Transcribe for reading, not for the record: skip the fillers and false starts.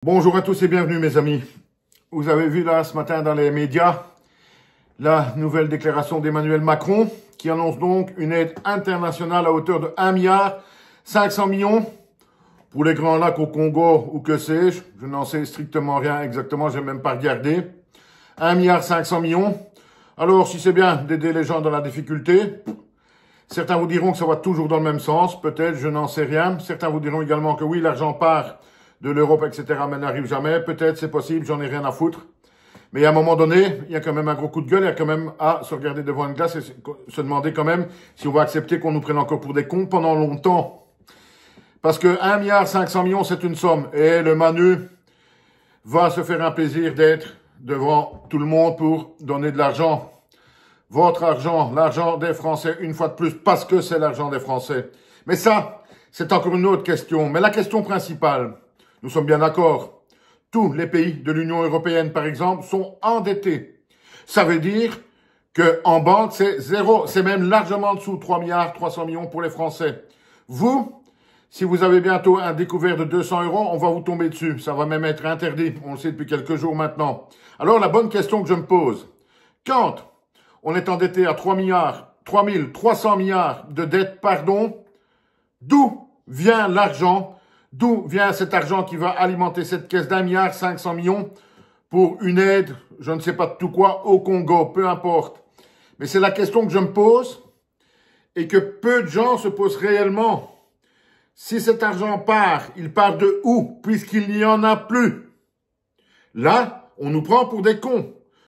Bonjour à tous et bienvenue mes amis. Vous avez vu là ce matin dans les médias la nouvelle déclaration d'Emmanuel Macron qui annonce donc une aide internationale à hauteur de 1,5 milliard pour les Grands Lacs au Congo ou que sais-je. Je n'en sais strictement rien exactement, je n'ai même pas regardé. 1,5 milliard. Alors si c'est bien d'aider les gens dans la difficulté, certains vous diront que ça va toujours dans le même sens, peut-être, je n'en sais rien. Certains vous diront également que oui, l'argent part de l'Europe, etc., mais n'arrive jamais. Peut-être, c'est possible, j'en ai rien à foutre. Mais à un moment donné, il y a quand même un gros coup de gueule, il y a quand même à se regarder devant une glace et se demander quand même si on va accepter qu'on nous prenne encore pour des cons pendant longtemps. Parce que 1,5 milliard, c'est une somme. Et le Manu va se faire un plaisir d'être devant tout le monde pour donner de l'argent. Votre argent, l'argent des Français, une fois de plus, parce que c'est l'argent des Français. Mais ça, c'est encore une autre question. Mais la question principale, nous sommes bien d'accord. Tous les pays de l'Union européenne, par exemple, sont endettés. Ça veut dire que en banque, c'est zéro. C'est même largement en dessous, 3,3 milliards pour les Français. Vous, si vous avez bientôt un découvert de 200 €, on va vous tomber dessus. Ça va même être interdit. On le sait depuis quelques jours maintenant. Alors, la bonne question que je me pose, quand on est endetté à 3,3 milliards de dettes, d'où vient l'argent? D'où vient cet argent qui va alimenter cette caisse d'1,5 milliard pour une aide, je ne sais pas de tout quoi, au Congo, peu importe. Mais c'est la question que je me pose et que peu de gens se posent réellement. Si cet argent part, il part de où? Puisqu'il n'y en a plus. Là, on nous prend pour des cons.